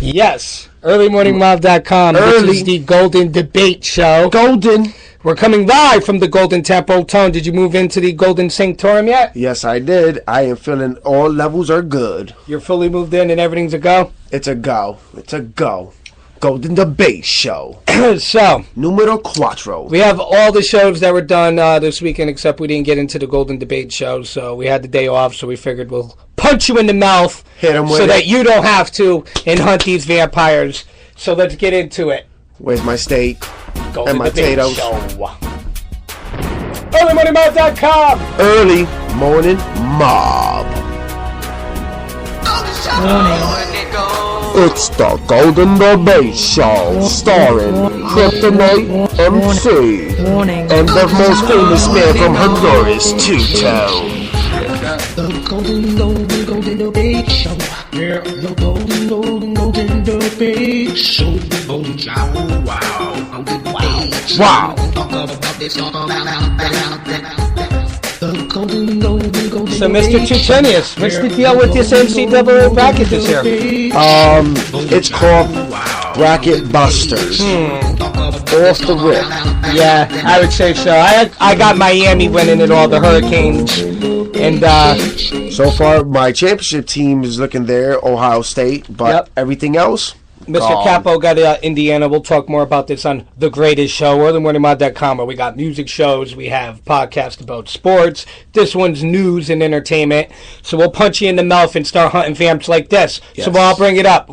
Yes. EarlyMorningLive.com. This is the Golden Debate Show. Golden. We're coming live from the Golden Temple. Tone, did you move into the Golden Sanctorum yet? Yes, I did. I am feeling all levels are good. You're fully moved in and everything's a go? It's a go. It's a go. Golden Debate Show. So, Numero cuatro. we have all the shows that were done this weekend, except we didn't get into the Golden Debate Show, so we had the day off, so we figured we'll punch you in the mouth Hit 'em with so it. that you don't have to and hunt these vampires. So let's get into it. Where's my steak? Golden And my Debate potatoes. Show. EarlyMorningMob.com. Early Morning Mob. It's the Golden Debate Show, starring Kryptonite MC and the most famous man from Honduras, Two-Tone. The golden debate show. Yeah, the golden debate show. Golden show. Wow. Talk about this, talk about the golden So, Mr. Tutenius, what's the deal with this NCAA bracket this year? It's called Bracket Busters. Off the rip. Yeah, I would say so. I got Miami winning it all, the Hurricanes. And, So far, my championship team is looking there, Ohio State, but everything else, Mr. gone. Capo got Indiana. We'll talk more about this on The Greatest Show, EarlyMorningMod.com, where we got music shows, we have podcasts about sports. This one's news and entertainment. So we'll punch you in the mouth and start hunting vamps like this. Yes. So I'll bring it up.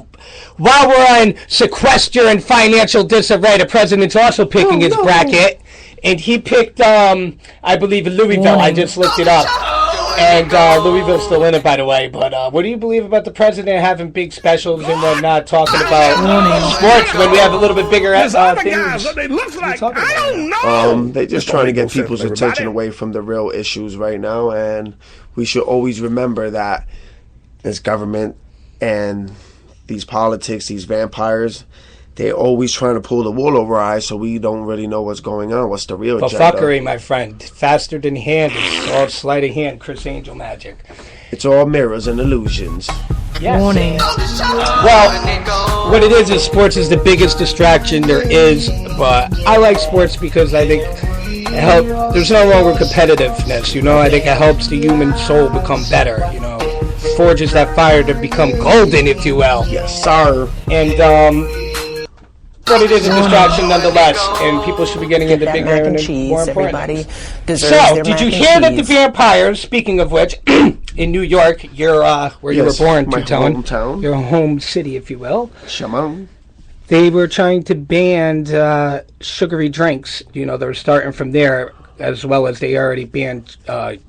While we're on sequester and financial disarray, the president's also picking his bracket. And he picked, I believe, Louisville. I just looked it up. And Louisville's still in it, by the way. But what do you believe about the president having big specials and whatnot, talking about sports when we have a little bit bigger things? What they look like, I don't know. They're just trying to get people's attention away from the real issues right now, and we should always remember that this government and these politics, these vampires, they're always trying to pull the wool over our eyes, so we don't really know what's going on. What's the real agenda? Fuckery, my friend. Faster than hand. It's all sleight of hand, Chris Angel magic. It's all mirrors and illusions. Yes. Well, what it is sports is the biggest distraction there is, but I like sports because I think it helps. There's no wrong with competitiveness, you know. I think it helps the human soul become better, you know. Forges that fire to become golden, if you will. Yes, sir. And, but it is a distraction nonetheless, and people should be getting into bigger and more important things. So, did you hear that the vampires, speaking of which, in New York, where you were born, my Two-Tone, hometown. your home city, if you will, Shamon. they were trying to ban sugary drinks. You know, they were starting from there, as well as they already banned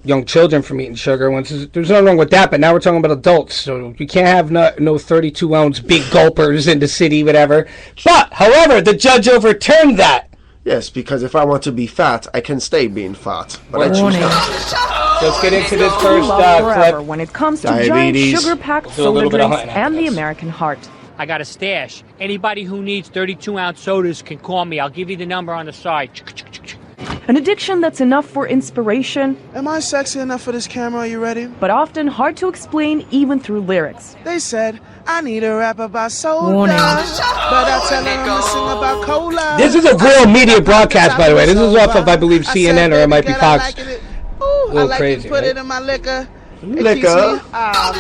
young children from eating sugar. There's nothing wrong with that, but now we're talking about adults, so you can't have no 32-ounce big gulpers in the city, whatever. But, however, the judge overturned that. Yes, because if I want to be fat, I can stay being fat. But I choose not. Let's get into this first forever clip. when it comes to Diabetes. giant sugar-packed Do a little soda bit of drinks hunting and after the this. American heart. I got a stash. Anybody who needs 32-ounce sodas can call me. I'll give you the number on the side. An addiction that's enough for inspiration, Am I sexy enough for this camera? Are you ready? but often hard to explain even through lyrics. They said, I need a rap about soda. Warning. But I tell them to sing about cola. This is a real media broadcast, by the way. This is off of, I believe, CNN, or it might be Fox. I little like crazy, to put right? it in my liquor. Liquor. But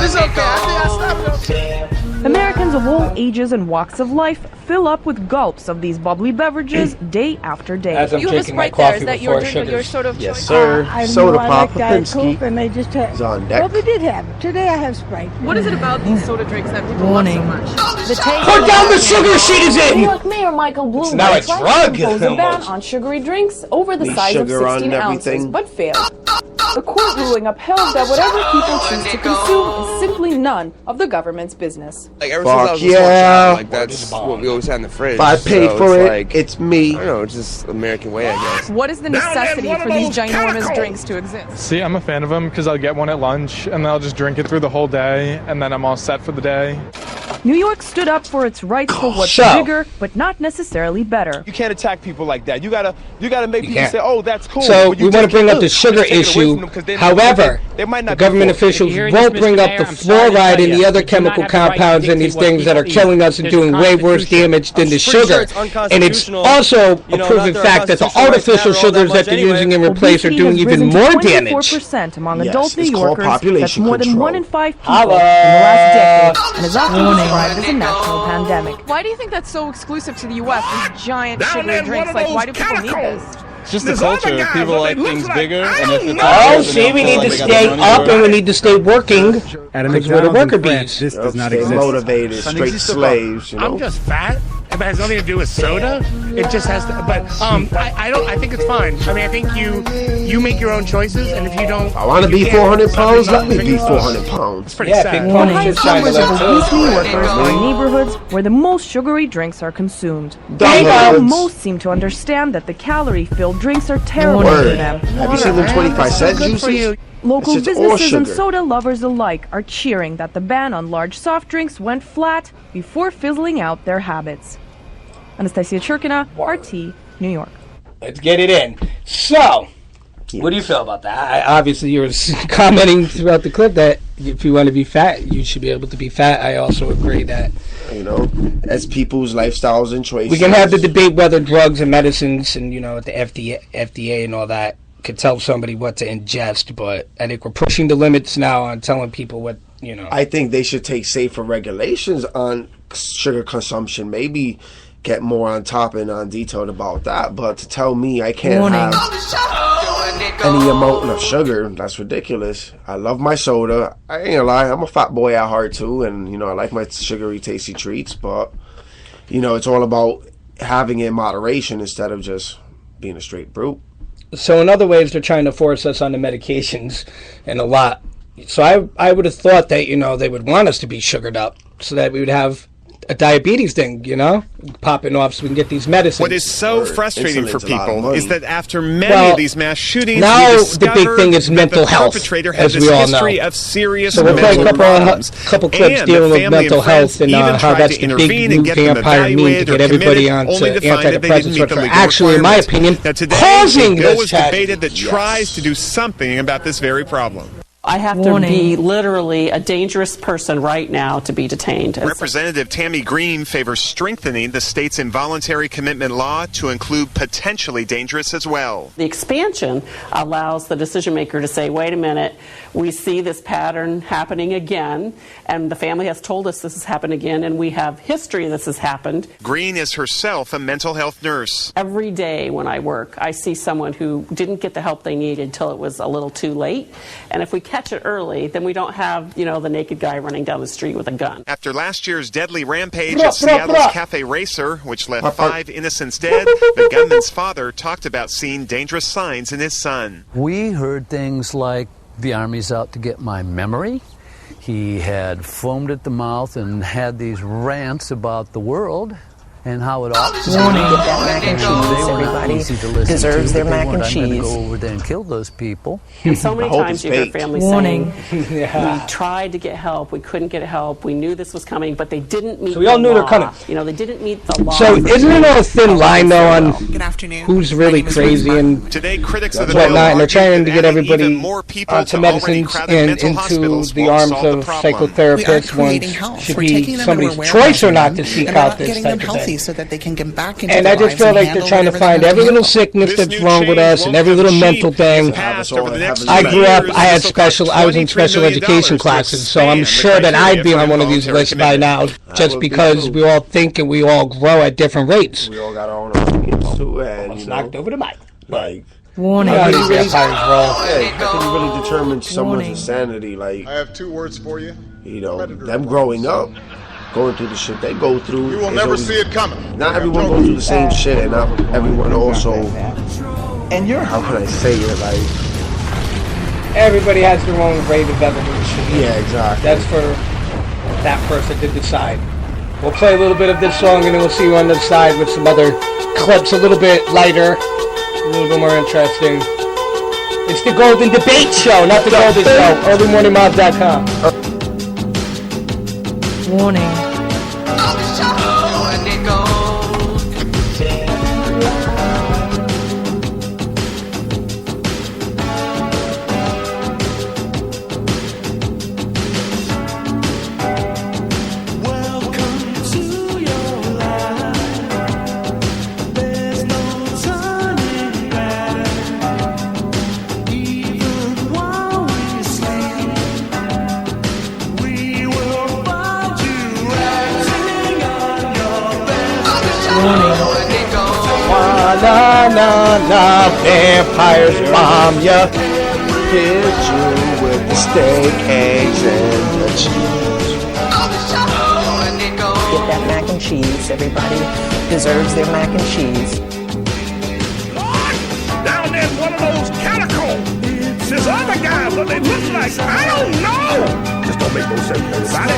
it's okay. I think I stopped it. Americans of all ages and walks of life fill up with gulps of these bubbly beverages day after day. As I'm You have a drinking my Sprite there. coffee Is that before your drink or your sugars. sort of Yes, choice? sir. I Soda know I pop, like Diet Popinski Coke, and they just had. is on deck. Well, they did have it. Today I have Sprite. What is it about these soda drinks that people love so much? The taste Put down the sugar she is New in! York Mayor Michael Bloomberg now a tried drug, to impose a ban almost. on sugary drinks over the Leave size of sugar on 16 ounces, everything. but failed. The court ruling upheld that whatever people choose to consume is simply none of the government's business. Like ever since I Fuck was a small yeah. child, like that's what we always had in the fridge. If I paid So for it's it, like, it's me. I don't know, it's just American way, I guess. What is the necessity for these ginormous drinks to exist? See, I'm a fan of them because I'll get one at lunch and then I'll just drink it through the whole day and then I'm all set for the day. New York stood up for its rights for what's bigger, but not necessarily better. You can't attack people like that. You gotta make people say, "Oh, that's cool." So we want to bring up the sugar issue. However, the government officials won't bring up the fluoride and the other chemical compounds and these things that are killing us and doing way worse damage than the sugar. And it's also a proven fact that the artificial sugars that they're using in replace are doing even more damage. 24% among adult New Yorkers. That's more than 1 in 5 people in the last decade, and is often described as a national pandemic. Why do you think that's so exclusive to the U.S., these giant sugary drinks? Like, why do people need this? It's just the culture. People like things bigger. And if it's we need to stay up and we need to stay working. At a McDonald's where the worker bees. This does not Stay exist. motivated, straight slaves, you know? I'm just fat. If it has nothing to do with soda, it just has to. But I think it's fine. I mean, I think you make your own choices, and if you don't, I want to be 400 pounds. Let me be 400 pounds. It's pretty sad. The highest numbers of obese New Yorkers are in neighborhoods where the most sugary drinks are consumed. While most seem to understand that the calorie-filled drinks are terrible for them. Have you seen them 25-cent juices? Local businesses and soda lovers alike are cheering that the ban on large soft drinks went flat before fizzling out their habits. Anastasia Churkina, RT, New York. Let's get it in. So, what do you feel about that? Obviously, you were commenting throughout the clip that if you want to be fat, you should be able to be fat. I also agree that, you know, as people's lifestyles and choices. We can have the debate whether drugs and medicines and, you know, the FDA and all that could tell somebody what to ingest, but I think we're pushing the limits now on telling people what, you know. I think they should take safer regulations on sugar consumption. Maybe get more on top and on detailed about that, but to tell me I can't have any amount of sugar, that's ridiculous. I love my soda. I ain't gonna lie, I'm a fat boy at heart too, and you know I like my sugary tasty treats, but you know it's all about having it in moderation instead of just being a straight brute. So in other ways they're trying to force us on the medications and a lot. So I would have thought that, you know, they would want us to be sugared up so that we would have a diabetes thing, you know, popping off so we can get these medicines. What is so frustrating for people is that after many of these mass shootings, now the big thing is mental health, as we all know. Of serious so we'll play a couple clips dealing with mental health and how that's the big new vampire meme to get everybody onto antidepressants, which are actually, in my opinion, causing this tragedy. That tries to do something about this very problem. I have to be literally a dangerous person right now to be detained. Representative Tammy Green favors strengthening the state's involuntary commitment law to include potentially dangerous as well. The expansion allows the decision maker to say, wait a minute, we see this pattern happening again, and the family has told us this has happened again, and we have history this has happened. Green is herself a mental health nurse. Every day when I work, I see someone who didn't get the help they needed until it was a little too late, and if we catch it early, then we don't have, you know, the naked guy running down the street with a gun. After last year's deadly rampage at Seattle's Cafe Racer, which left 5 innocents dead, the gunman's father talked about seeing dangerous signs in his son. We heard things like, the Army's out to get my memory. He had foamed at the mouth and had these rants about the world and how it ought to be. Get that mac and cheese. Everybody deserves their mac and cheese. I'm going to go over there and kill those people. And so many times you hear families saying, we tried to get help, we couldn't get help, we knew this was coming, but they didn't meet the law. So we all knew they're coming. You know, they didn't meet the law. So isn't it a thin line, though, on who's really crazy and today, critics of the whatnot, and they're trying to get everybody onto medicines and into the arms of psychotherapists when should be somebody's choice or not to seek out this type of thing. So that they can get back into and I just feel like they're trying to find every little sickness that's wrong with us and every little mental thing. I grew up, I was in special education classes, so I'm sure that I'd be on one of these lists by now, just because we all think and we all grow at different rates. We all got our own opinions too, and you knocked over the mic. Like, warning. How can you really determine someone's insanity? Like, I have 2 words for you. You know, them growing up, going through the shit they go through. You will never see it coming. Not everyone goes through the same shit, and not everyone also. And how can I say it? Like, everybody has their own rate of evolution. Yeah, exactly. That's for that person to decide. We'll play a little bit of this song, and then we'll see you on the side with some other clips, a little bit lighter, a little bit more interesting. It's the Golden Debate Show, not the Golden Show. EarlyMorningMob.com. Warning. Na vampires bomb ya. Hit you with the steak, eggs, and the cheese. Get that mac and cheese. Everybody deserves their mac and cheese. Down in one of those catacombs. There's other guys, what they look like, I don't know. Just don't make no sense, everybody.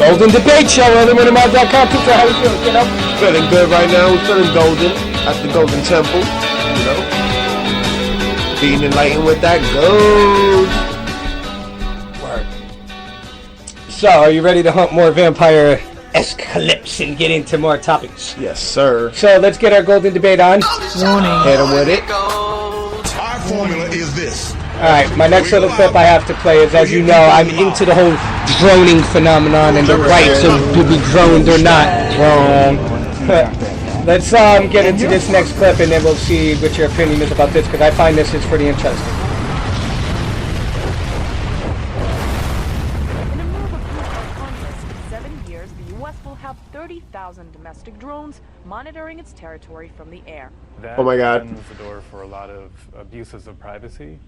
Golden Debate Show, EarlyMorningMod.com. Peter, how you feeling? Get up. Feeling good right now. We're feeling golden at the Golden Temple. You know, being enlightened with that gold. Word. So, are you ready to hunt more vampire-esque clips and get into more topics? Yes, sir. So, let's get our Golden Debate on. Warning. Hit him with it. Our formula is this. Alright, my next little clip I have to play is, as you know, I'm into the whole droning phenomenon and the rights of to be droned or not. Wrong. Let's get into this next clip and then we'll see what your opinion is about this, because I find this is pretty interesting. In a move approved by Congress, in 7 years, the U.S. will have 30,000 domestic drones monitoring its territory from the air. Oh my God. That opens the door for a lot of abuses of privacy.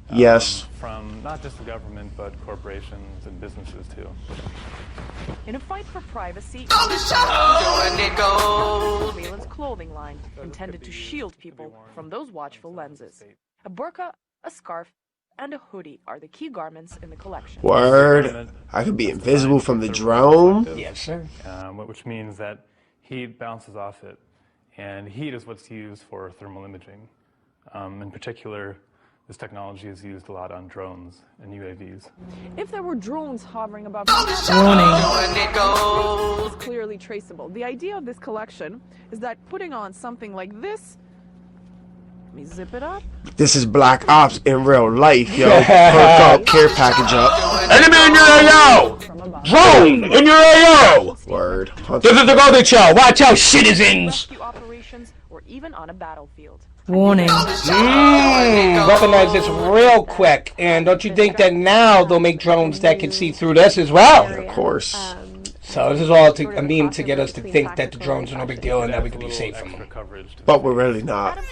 Yes. From not just the government, but corporations and businesses too. In a fight for privacy, surveillance clothing line intended to shield people from those watchful lenses. A burqa, a scarf, and a hoodie are the key garments in the collection. Word. I could be invisible from the drone. Yes, sir. Which means that heat bounces off it, and heat is what's used for thermal imaging. In particular, this technology is used a lot on drones and UAVs. If there were drones hovering above, it's clearly traceable. The idea of this collection is that putting on something like this, let me zip it up. This is Black Ops in real life, yo. Perk up, care package up. Enemy in your AO! Drone in your AO! Word. This is the Golden Show. Watch out, citizens! Rescue operations or even on a battlefield. Warning. Weaponize this real quick. And don't you think that now they'll make drones that can see through this as well? Of course. So this is all a meme to get us to think that the drones are no big deal and that we can be safe from them. But we're really not.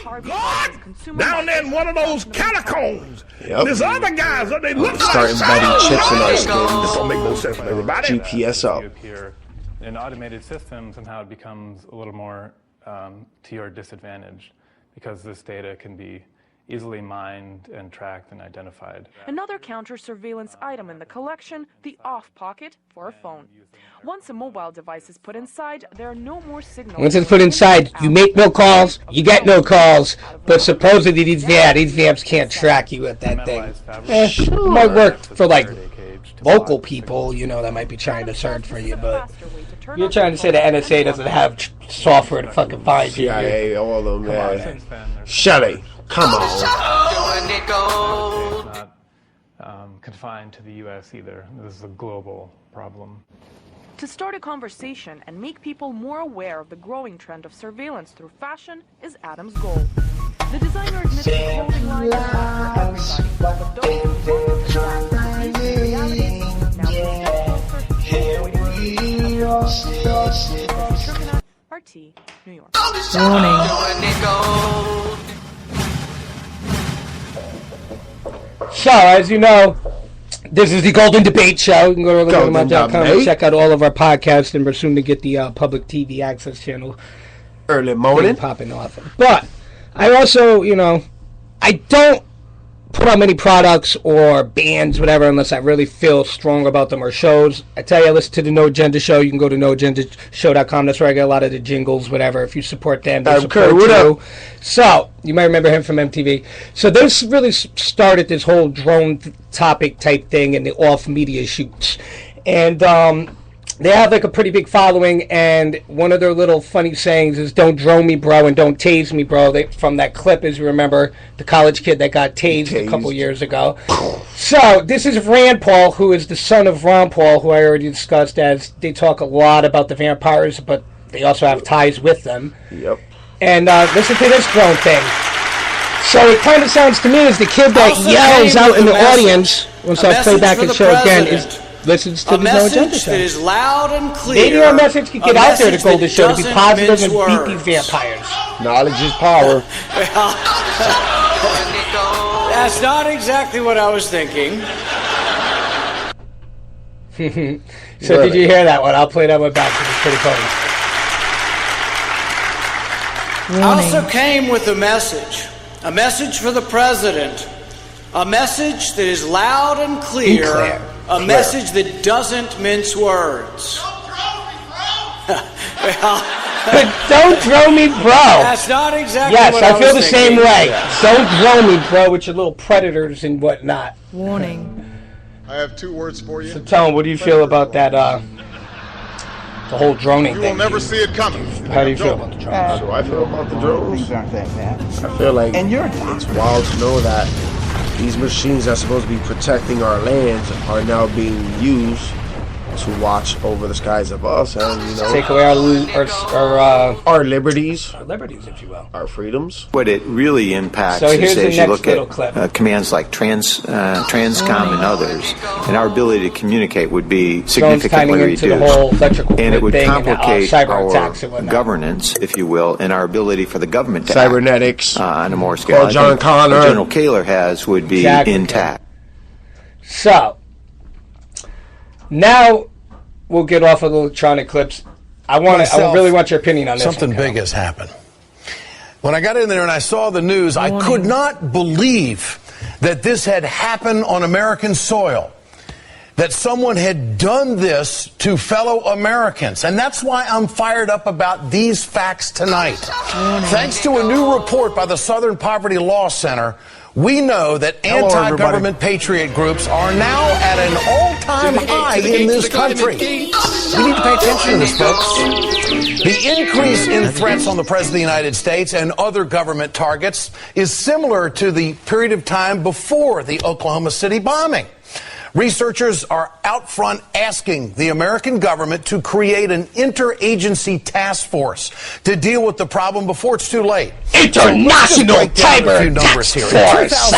Down in one of those catacombs. Yep. There's other guys, what they look like. Start embedding chips in our skin. This don't make no sense, everybody. GPS up. In an automated system, somehow it becomes a little more to your disadvantage, because this data can be easily mined and tracked and identified. Another counter-surveillance item in the collection, the off pocket for a phone. Once a mobile device is put inside, there are no more signals. Once it's put inside, you make no calls, you get no calls, but supposedly these vamps can't track you with that thing. It might work for like local people, you know, that might be trying to search for you, but you're trying to say the NSA doesn't have software to fucking find you. CIA, all of them, yeah. Shelly, come on. It's not confined to the U.S. either. This is a global problem. To start a conversation and make people more aware of the growing trend of surveillance through fashion is Adam's goal. The designer admits the clothing line is not for everybody. Those who want to adapt to these realities now RT, New York. So, as you know, this is the Golden Debate Show. You can go to GoldenDebateShow and check out all of our podcasts, and we're soon to get the public TV access channel early morning popping off. But I also, you know, I don't put on many products or bands, whatever, unless I really feel strong about them or shows. I tell you, I listen to the No Agenda Show. You can go to noagendashow.com. That's where I get a lot of the jingles, whatever. If you support them, they support you. So, you might remember him from MTV. So this really started this whole drone topic type thing and the off media shoots. And they have like a pretty big following, and one of their little funny sayings is "Don't drone me, bro, and don't tase me, bro." From that clip, as you remember, the college kid that got tased a couple years ago. So this is Rand Paul, who is the son of Ron Paul, who I already discussed. As they talk a lot about the vampires, but they also have ties with them. Yep. And listen to this drone thing. So it kind of sounds to me as the kid that yells out in the audience. Once I play back and show again is. Listens to the No Agenda Show. That is loud and clear. Maybe our message could get out there to Golden Show to be positive and beat these vampires. Knowledge is power. That's not exactly what I was thinking. So did you hear that one? I'll play that one back because it's pretty funny. I also came with a message for the president, a message that is loud and clear. A message that doesn't mince words. Don't drone me, bro. That's not exactly what I was feel the thinking. same way. Don't drone me, bro, with your little predators and whatnot. Warning. I have 2 words for you. So tell him, what do you feel about that, the whole droning thing? You will never see it coming. How do you feel about the drones? So I feel about the drones. Things aren't that bad. I feel like it's wild to know that these machines that are supposed to be protecting our lands are now being used to watch over the skies of us and, you know, take away our liberties. Our liberties, if you will. Our freedoms. What it really impacts is as you look at commands like Transcom and others, and our ability to communicate would be significantly reduced. And it would complicate our governance, if you will, and our ability for the government to cybernetics act on a more scale. John Connor. What General Kaler has would be intact. So, now we'll get off of the electronic clips. I really want your opinion on this. Something big has happened. When I got in there and I saw the news, I could not believe that this had happened on American soil, that someone had done this to fellow Americans. And that's why I'm fired up about these facts tonight. Thanks to a new report by the Southern Poverty Law Center, we know that anti-government patriot groups are now at an all-time high in this country. We need to pay attention to this, folks. The increase in threats on the President of the United States and other government targets is similar to the period of time before the Oklahoma City bombing. Researchers are out front asking the American government to create an interagency task force to deal with the problem before it's too late. International Cyber Task Force.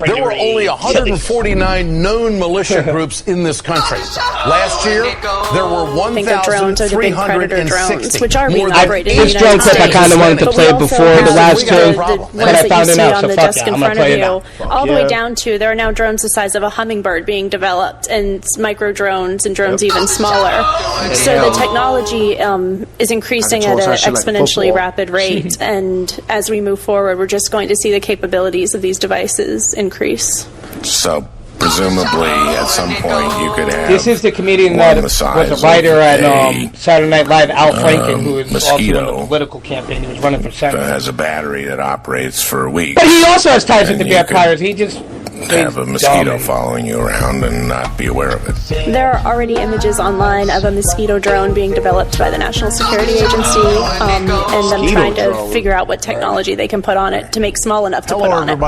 There were only 149 known militia groups in this country. Last year, there were 1,360. Which are being operated in the This United drone clip I kind of wanted to play before the last two, but I found it out, so fuck it, I'm going to play it now. All the way down to, there are now drones the size of a hummingbird hoverboard being developed, and micro drones and drones even smaller. So the technology is increasing at an exponentially rapid rate, and as we move forward, we're just going to see the capabilities of these devices increase. So presumably at some point you could have. This is the comedian that was a writer at Saturday Night Live, Al Franken, who is also in the political campaign. He was running for Senate. That has a battery that operates for a week. But he also has ties with the vampires. He just have a mosquito following you around and not be aware of it. There are already images online of a mosquito drone being developed by the National Security Agency, and them trying to figure out what technology they can put on it to make small enough to put on it.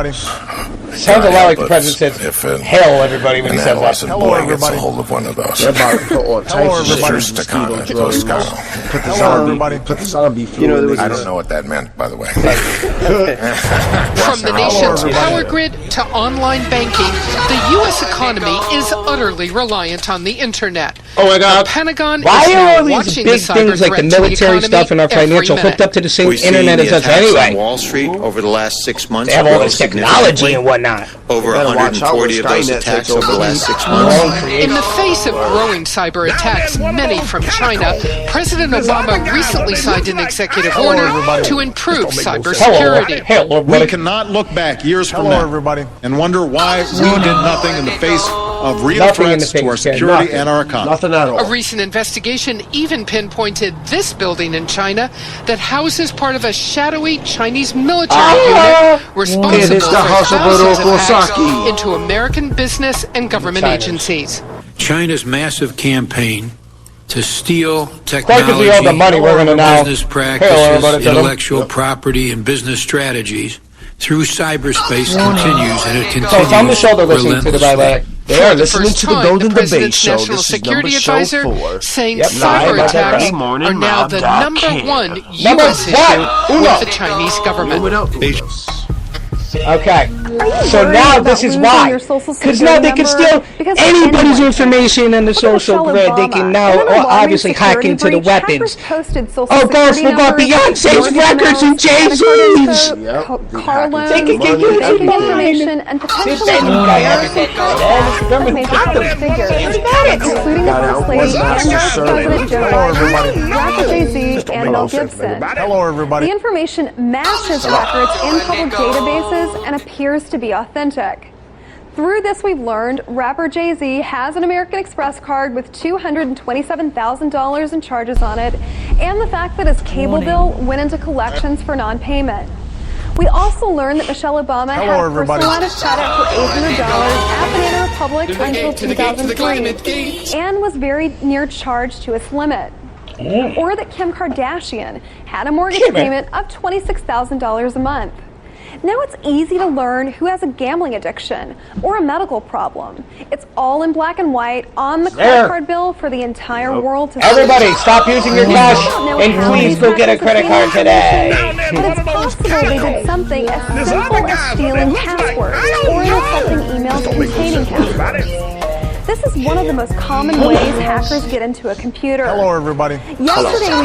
Sounds a lot like the president says, "Hail, everybody," when he says that. Hello, everybody. Gets a hold of one of those. They're about to put on Hello, everybody. Put the zombie flu. I don't know what that meant, by the way. From the nation's power grid to online banking, the U.S. economy is utterly reliant on the internet. Oh my God! The Pentagon Why is are all now these watching big the things like the military stuff and our financial hooked up to the same internet as us anyway? On Wall Street over the last 6 months. They have all this technology and whatnot. Over 140 of those attacks over the last 6 months. In the face of growing cyber attacks, many from China, President Obama recently signed an executive order to improve cybersecurity. We cannot look back years from now and wonder why we did nothing in the face of real threats to our security and our economy. Nothing at all. A recent investigation even pinpointed this building in China that houses part of a shadowy Chinese military unit responsible for thousands of hacks into American business and government agencies. China's massive campaign to steal technology, all the money we're gonna now business practices, intellectual property, and business strategies through cyberspace continues, and it continues. So it's on the shoulder listening to the by the way. They are listening to the Golden Debate Show. This is number show 4. Saying cyber attacks are now the number one U.S. issue with the Chinese government. Okay, so now this is why. Because now they can steal anybody's information in the social grid. They can now obviously hack into the weapons. Oh, girls, we got Beyonce's records and Jay-Z's. They can get your information and potentially including the First Lady and President Joe Biden, rapper Jay-Z, and Mel Gibson. Hello, everybody. The information matches records in public databases and appears to be authentic. Through this, we've learned rapper Jay-Z has an American Express card with $227,000 in charges on it, and the fact that his cable bill went into collections for non-payment. We also learned that Michelle Obama had a personal line of credit for $800 at Banana Republic until 2003, and was very near charged to its limit. Or that Kim Kardashian had a mortgage payment of $26,000 a month. Now it's easy to learn who has a gambling addiction or a medical problem. It's all in black and white on the credit card bill for the entire world to see. Everybody, stop using your cash and please go get a credit card today. But it's possible they did something as simple as stealing passwords or intercepting emails containing passwords. This is one of the most common ways hackers get into a computer. Hello, everybody. Yesterday we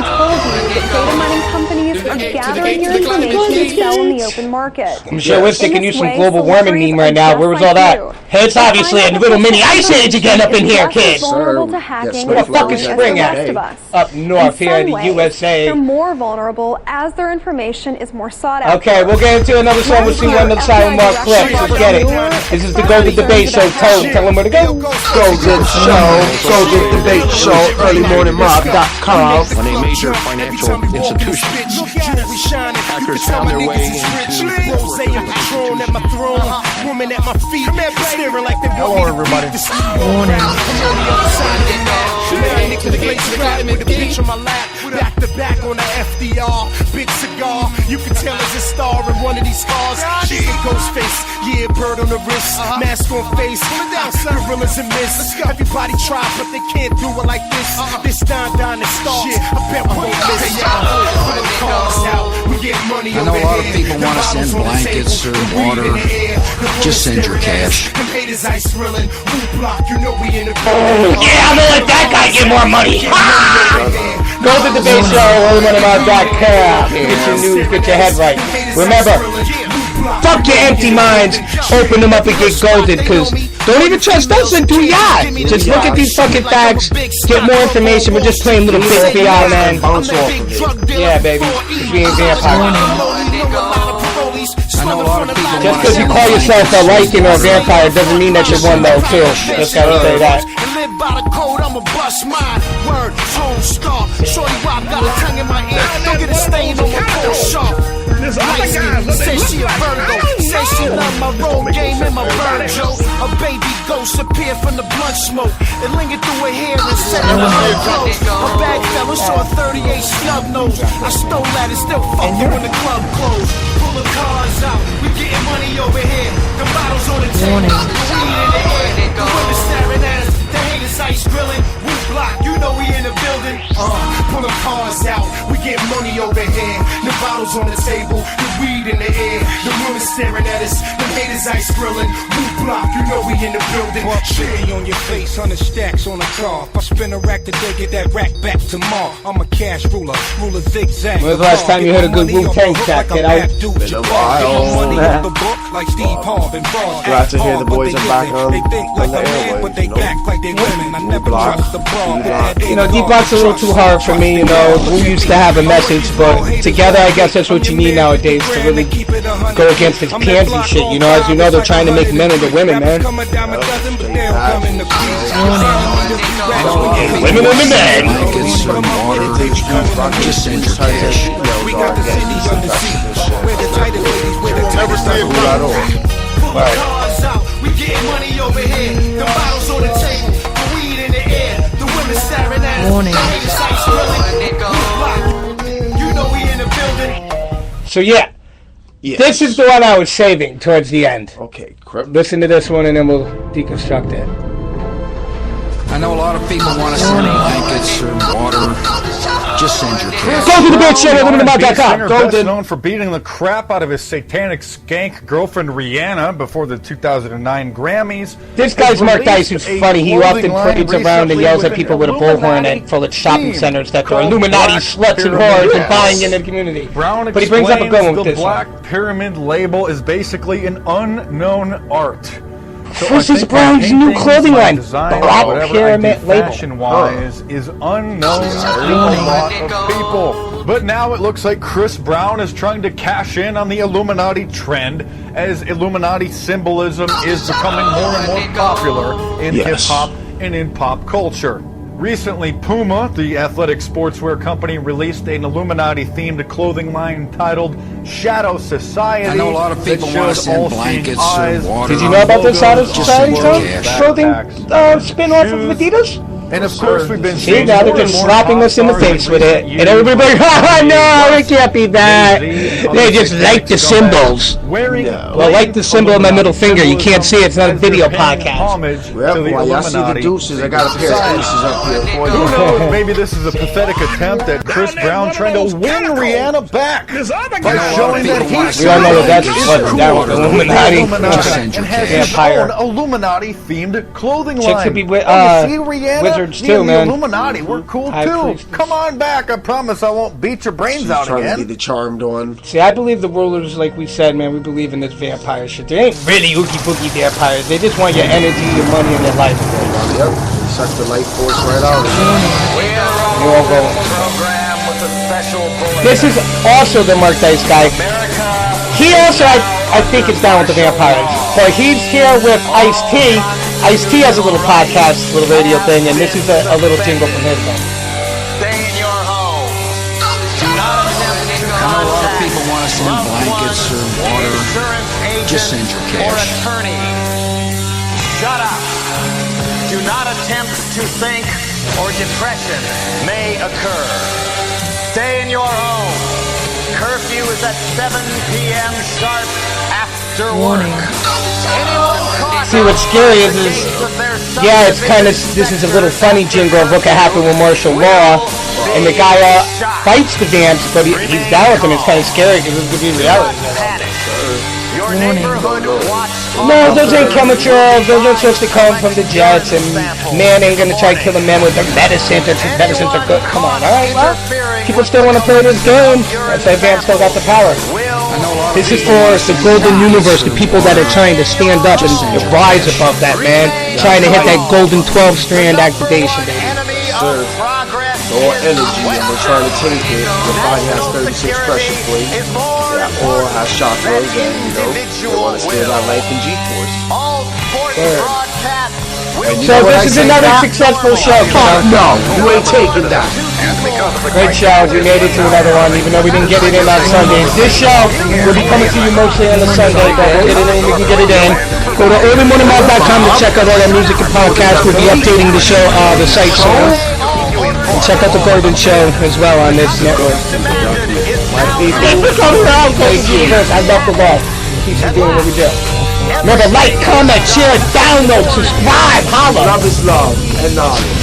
told you that data mining companies are gathering your information to sell in the open market. I'm sure we're sticking you some global warming meme right now. Where was all that? Hey, it's obviously a little mini ice age again up in here, kids. Vulnerable to hacking Where the fuck is spring at? Up north here in the USA. They're more vulnerable as their information is more sought after. Okay, we'll get into another song. We'll see you on the side with Mark Clips. Let's get it. This is the Golden Debate Show. Tell them where to go. Golden Show, Golden Debate Show, earlymorningmob.com. When a major financial institution, hackers found their way into Hello, everybody. Back to back on the FDR, big cigar. You can tell it's a star in one of these scars. She's a ghost face, yeah, bird on the wrist, mask on face. Gorillas and miss. Everybody try, but they can't do it like this. This Don the star. I bet we won't miss. We get money. I know a lot of people want to send blankets or water. Just send your cash. Yeah, I'm gonna let that guy get more money. Go to the debate show, earlymorningmob.com. Get your news, get your head right. Remember, Fuck your empty minds. Open them up and get golden, because don't even trust us until ya. Just look at these fucking facts. Get more information. We're just playing little bit for y'all, man. Yeah, baby. We ain't vampires. Just because you call yourself a Lycan or a vampire doesn't mean that you're one, though, too. Just gotta say that. By the code, I'ma bust mine. Word, home star. Shorty Rock got a tongue in my ear. Don't get a stain on my pole sharp. Say she a Virgo. Say she love my roll game and my Virgo. A baby ghost appear from the blunt smoke and lingered through her hair and set her up close. A bag fella saw a 38 snub nose. I stole that and still fuck you when the club closed. Pull the cars out. We getting money over here. The bottles on the table. The weed in the air. The women staring at us. The haters ice grilling. We block. You know we in the building. Pull the cars out. We get money over here. The bottles on the table. The weed in the air. The women staring at us. The haters ice grilling. We block. You know we in the building. Shitty on your face. 100 stacks on a car. If I spin a rack today, get that rack back tomorrow. I'm a cash ruler. Ruler zigzag. When's the last time you heard a good Wu-Tang track? Get out. Been a while. Glad to hear the boys are back on the airwaves, you know, D-Block's a little too hard for me, you know. We used to have a message, but together I guess that's what you need nowadays to really go against this pansy shit, you know. As you know, they're trying to make men into women, man. Women into men. We got the cities on the sea. Where the tightest ladies, where the tightest ladies. Pull the cars out. We getting money over here. The bottles on the table. The weed in the air. The women staring at us. The haters ice grilling. You know we in the building. So yeah. This is the one I was saving towards the end. Okay, listen to this one and then we'll deconstruct it. I know a lot of people want to send blankets or water. Just send your cash. GoldenDebateShow at GoldenDebateShow. Best known for beating the crap out of his satanic skank girlfriend Rihanna before the 2009 Grammys. This guy's Mark Dice, who's funny. He often parades around and yells at people with a bullhorn and full of shopping centers that they're Illuminati sluts and whores and buying into the community. Brown but he brings up a good one with the this Black Pyramid label is basically an unknown art. So this is Brown's new clothing line. Black Pyramid label. Fashion-wise is unknown to a lot of people. But now it looks like Chris Brown is trying to cash in on the Illuminati trend, as Illuminati symbolism is becoming more and more popular in hip-hop and in pop culture. Recently, Puma, the athletic sportswear company, released an Illuminati-themed clothing line titled Shadow Society. I know a lot of people want to send blankets or water. Did you know about the Shadow Society clothing spin-off of Adidas? And of course, we've been seeing now they're just slapping us in the face with it, and everybody like, oh no, it can't be that. They just like the symbols. Well, like the symbol of my middle finger. You can't see it. It's not a video podcast. Well, y'all see the deuces. I got a pair of deuces up here for you. Who knows? Maybe this is a pathetic attempt at Chris Brown trying to win Rihanna back by showing that he's we all know that that's flooded down with Illuminati and has his own Illuminati-themed clothing line. Chicks could be Rihanna. Too, man. Illuminati, we're cool too. Come on back. I promise I won't beat your brains out trying again. To be the charmed one. See, I believe the rulers, like we said, man, we believe in this vampire shit. They ain't really ookie-bookie vampires. They just want your energy, your money, and your life. Yep. Suck the life force right out of you. All going. This is also the Mark Dice guy. He also, I think, is down with the vampires. But he's here with Ice-T. Ice-T has a little podcast, little radio thing, and this is a little jingle from his one. Stay in your home. I know a lot of people want to send blankets or water. Just send your cash. Or attorney. Shut up. Do not attempt to think or depression may occur. Stay in your home. Curfew is at 7 p.m. sharp after work. See, what's scary is yeah, it's kind of, this is a little funny jingle of what could happen with martial law, and the guy fights the dance, but he's down with him. It's kind of scary because it's going to be reality. No, those ain't chemicals. Those are supposed to come from the jets, and man ain't going to try to kill a man with their medicine. Medicines are good. Come on, all right, well, people still want to play this game. That's why Van still got the power. I know a lot This is for the golden universe, the people that are trying to stand up and rise above that, man. Trying to hit that golden 12-strand activation, baby. Sir, all energy, and we're trying to take it. Your body has 36 pressure plates. That all has chakras, and they want to steal that life in G-force. So this is another successful show. No, you ain't taking that. Great show. We made it to another one, even though we didn't get it in on Sundays. This show will be coming to you mostly on a Sunday, but we'll get it in. We can get it in. Go to urbanmotormouth.com to check out all our music and podcasts. We'll be updating the show, the site soon. And check out the Golden Show as well on this network. I love the love. Keep doing what we do. Remember, like, comment, share, download, subscribe, holla. Love is love and knowledge.